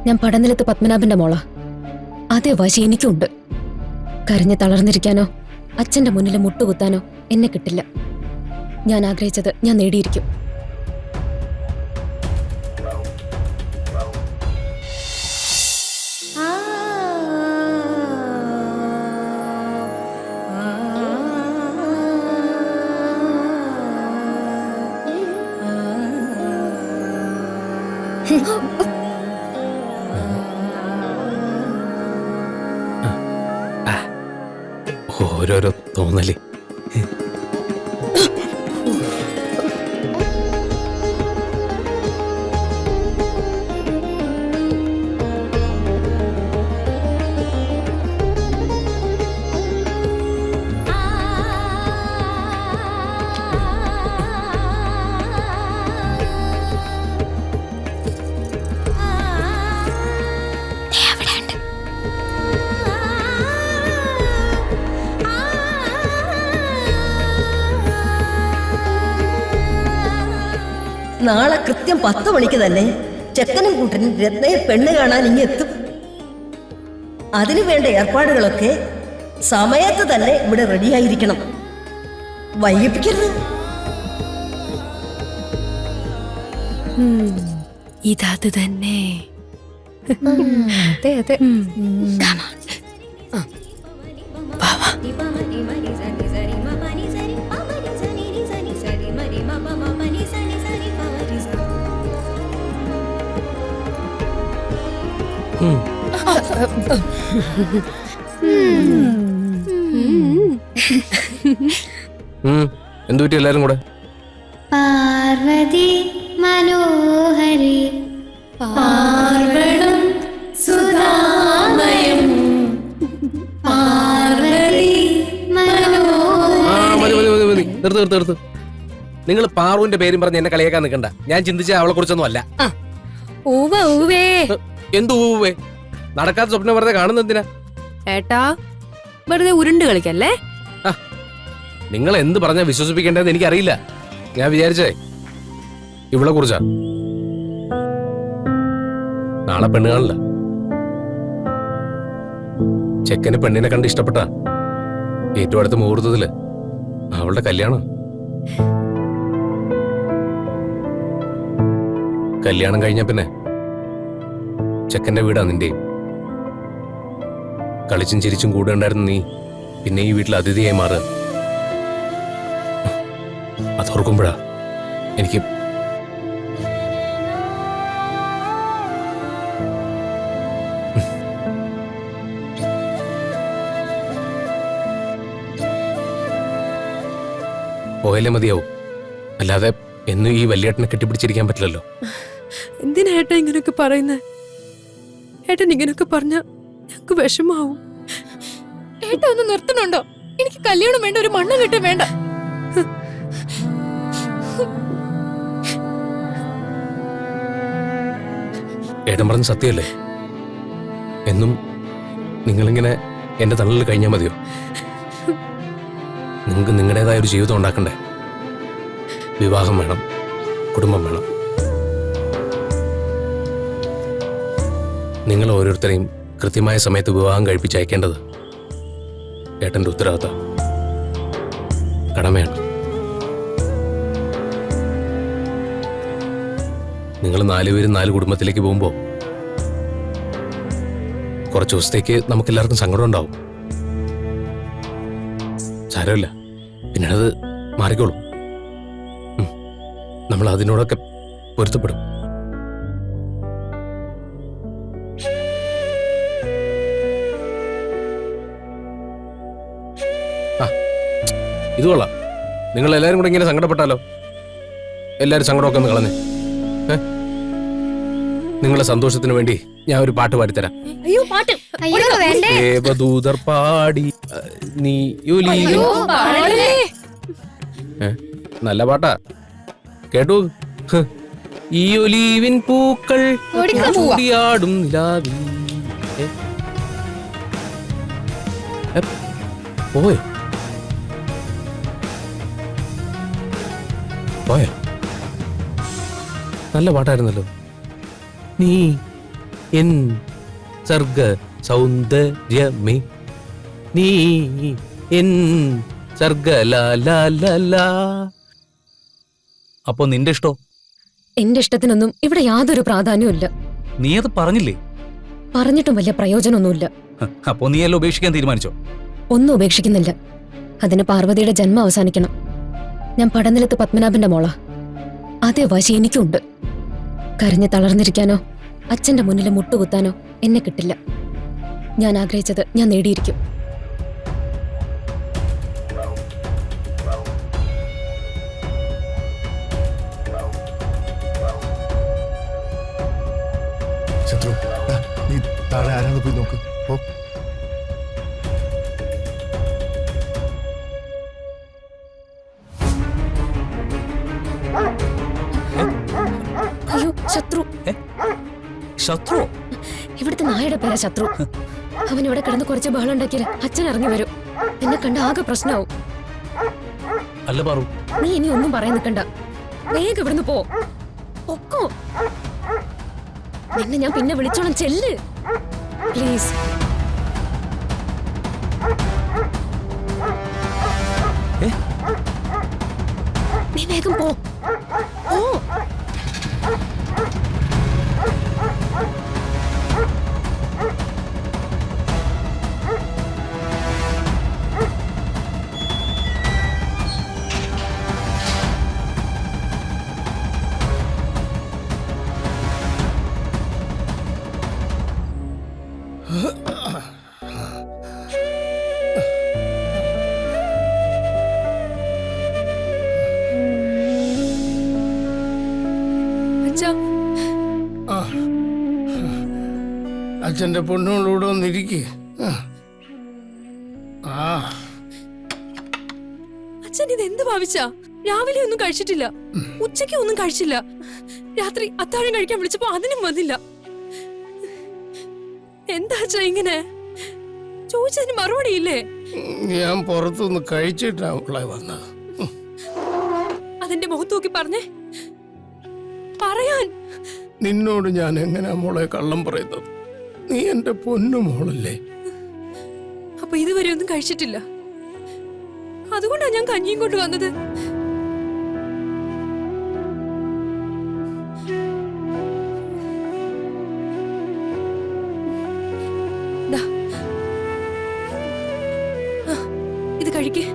ഞാൻ പടനിലത്ത് പത്മനാഭന്റെ മോളാ. അതേ വാശി എനിക്കുണ്ട്. കരഞ്ഞ് തളർന്നിരിക്കാനോ അച്ഛന്റെ മുന്നിൽ മുട്ടുകുത്താനോ എന്നെ കിട്ടില്ല. ഞാൻ ആഗ്രഹിച്ചത് ഞാൻ നേടിയിരിക്കും. ഓരോരോ തോന്നല്. നാളെ കൃത്യം 10 മണിക്ക് തന്നെ ചെക്കനും കൂട്ടനും രത്നയെ പെണ്ണ് കാണാൻ ഇങ്ങ് എത്തും. അതിനു വേണ്ട ഏർപ്പാടുകളൊക്കെ സമയത്ത് തന്നെ ഇവിടെ റെഡിയായിരിക്കണം. വൈകിപ്പിക്കരുത്. ഇതത് തന്നെ. അതെ അതെ. എന്തുപറ്റി എല്ലാരും കൂടെ? പാർവതി മനോഹരി പാർവണം സുധാമയം പാർവതി മനോഹരി. നിർത്ത്. നിങ്ങൾ പാറുവിന്റെ പേരും പറഞ്ഞ് എന്നെ കളിയാക്കാൻ നിൽക്കണ്ട. ഞാൻ ചിന്തിച്ച അവളെ കുറിച്ചൊന്നും അല്ല. എന്തു ഊവേ? നടക്കാത്ത സ്വപ്നം വെറുതെ കാണുന്നെന്തിനാ? ഏട്ടാ വെറുതെ ഉരുണ്ട് കളിക്കല്ലേ. നിങ്ങൾ എന്ത് പറഞ്ഞാ വിശ്വസിപ്പിക്കേണ്ടതെന്ന് എനിക്കറിയില്ല. ഞാൻ വിചാരിച്ചേ ഇവളെ കുറിച്ചാ. നാളെ പെണ്ണ് കാണില്ല. ചെക്കന് പെണ്ണിനെ കണ്ട് ഇഷ്ടപ്പെട്ട ഏറ്റവും അടുത്ത മുഹൂർത്തത്തില് അവളുടെ കല്യാണം. കല്യാണം കഴിഞ്ഞ പിന്നെ ചെക്കന്റെ വീടാ നിന്റെയും. കളിച്ചും ചിരിച്ചും കൂടെ ഉണ്ടായിരുന്ന നീ പിന്നെ ഈ വീട്ടിൽ അതിഥിയായി മാറുക. അതോർക്കുമ്പോഴാ എനിക്ക് പോയാലേ മതിയാവും. അല്ലാതെ എന്നും ഈ വലിയേട്ടനെ കെട്ടിപ്പിടിച്ചിരിക്കാൻ പറ്റില്ലല്ലോ. എന്തിനാ ഏട്ടാ ഇങ്ങനൊക്കെ പറയുന്നേ? ഏട്ടൻ ഇങ്ങനൊക്കെ പറഞ്ഞ ഞങ്ങക്ക് വിഷമാവും. ഏട്ടാ ഒന്ന് നിർത്തണുണ്ടോ? എനിക്ക് കല്യാണം വേണ്ട, ഒരു മണ്ണ് കെട്ടും വേണ്ട. ഏട്ടൻ പറഞ്ഞ സത്യമല്ലേ? എന്നും നിങ്ങളിങ്ങനെ എന്റെ തണലിൽ കഴിഞ്ഞാൽ മതിയോ? നിങ്ങൾക്ക് നിങ്ങളുടേതായ ഒരു ജീവിതം ഉണ്ടാക്കണ്ടേ? വിവാഹം വേണം, കുടുംബം വേണം. നിങ്ങൾ ഓരോരുത്തരെയും കൃത്യമായ സമയത്ത് വിവാഹം കഴിപ്പിച്ച് അയക്കേണ്ടത് ഏട്ടൻ്റെ ഉത്തരവാദിത്തം, കടമയാണ്. നിങ്ങൾ 4 പേരും 4 കുടുംബത്തിലേക്ക് പോകുമ്പോൾ കുറച്ച് ദിവസത്തേക്ക് നമുക്കെല്ലാവർക്കും സങ്കടം ഉണ്ടാവും. സാരമില്ല, പിന്നീടത് മാറിക്കോളും. നമ്മൾ അതിനോടൊക്കെ പൊരുത്തപ്പെടും. ഇത് കൊള്ളാം. നിങ്ങൾ എല്ലാവരും കൂടെ ഇങ്ങനെ സങ്കടപ്പെട്ടാലോ? എല്ലാവരും സങ്കടമൊക്കെ ഒന്ന് കളഞ്ഞേ. നിങ്ങളുടെ സന്തോഷത്തിന് വേണ്ടി ഞാൻ ഒരു പാട്ട് പാടിത്തരാം. അയ്യോ പാട്ട് വേണ്ടേ? ദേവദൂതർ പാടി നീ നല്ല പാട്ടാ, കേട്ടു. ഈ ഒലീവിൻ പൂക്കൾ ചൂടിയാടും നിലാവിൽ. പോയോ പോയോ? നല്ല പാട്ടായിരുന്നല്ലോ. നീ എൻ സർഗ സൗന്ദര്യമേ നീ എൻ സർഗ ലാ. അപ്പൊ നിന്റെ ഇഷ്ടോ? എന്റെ ഇഷ്ടത്തിനൊന്നും ഇവിടെ യാതൊരു പ്രാധാന്യവും ഇല്ല. നീ അത് പറഞ്ഞില്ലേ? പറഞ്ഞിട്ടും വലിയ പ്രയോജനമൊന്നുമില്ല. അപ്പോ നീ എല്ലാം ഉപേക്ഷിക്കാൻ തീരുമാനിച്ചോ? ഒന്നും ഉപേക്ഷിക്കുന്നില്ല. അതിന് പാർവതിയുടെ ജന്മം അവസാനിക്കണം. ഞാൻ പടനിലത്ത് പത്മനാഭന്റെ മോളാ. അതേ വാശി എനിക്കുണ്ട്. കരഞ്ഞ് തളർന്നിരിക്കാനോ അച്ഛന്റെ മുന്നിൽ മുട്ടുകുത്താനോ എന്നെ കിട്ടില്ല. ഞാൻ ആഗ്രഹിച്ചത് ഞാൻ നേടിയിരിക്കും. ശത്രു, നീ താഴെ ആരാന്ന് പോയി നോക്ക്. ഓ, അയ്യോ, ശത്രു. ശത്രു? ഇവിടുത്തെ നായയുടെ പേരാ ശത്രു. അവൻ ഇവിടെ കിടന്ന് കുറച്ച് ബഹളം ഉണ്ടാക്കിയാൽ അച്ഛൻ ഇറങ്ങി വരും. എന്നെ കണ്ട ആകെ പ്രശ്നമാവും. അല്ല പാറു, നീ ഇനി ഒന്നും പറയാൻ നിൽക്കണ്ട. വേഗം ഇവിടുന്ന് പോ. പൊക്കോ. നിന്നെ ഞാൻ പിന്നെ വിളിച്ചോളാം. ചെല്ല് പ്ലീസ്. നീ വേഗം പോ. ഓ, അച്ഛന്റെ പൊണ്ണുകളൂടെ ഒന്നിരിക്കേ. അച്ഛൻ ഇത് എന്ത് ഭാവിച്ചാ? രാവിലെ ഒന്നും കഴിച്ചിട്ടില്ല, ഉച്ചയ്ക്ക് ഒന്നും കഴിച്ചില്ല, രാത്രി അത്താഴം കഴിക്കാൻ വിളിച്ചപ്പോ അതിനും വന്നില്ല. എന്താ അച്ഛാ ഇങ്ങനെ? ചോദിച്ചതിന് മറുപടി ഇല്ലേ? ഞാൻ പുറത്തുനിന്ന് കഴിച്ചിട്ടാ ഉള്ള വന്നത്. അതിന്റെ മുഖത്ത് നോക്കി പറഞ്ഞേ, പറയാൻ. നിന്നോട് ഞാൻ എങ്ങനെയാ മോളെ കള്ളം പറയുന്നത്? നീ എന്റെ പൊന്നു മോളല്ലേ? അപ്പൊ ഇതുവരെ ഒന്നും കഴിച്ചിട്ടില്ല. അതുകൊണ്ടാ ഞാൻ കഞ്ഞിയും കൊണ്ട് വന്നത്. ദാ. ഇത് കഴിക്കേ.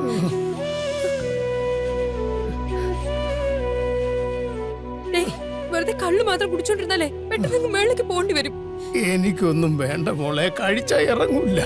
വെറുതെ കള്ളു മാത്രം കുടിച്ചോണ്ടിരുന്നാലേ പെട്ടെന്ന് മേളിലേക്ക് പോണ്ടി വരും. എനിക്കൊന്നും വേണ്ട മോളെ, കഴിച്ചാ ഇറങ്ങൂല.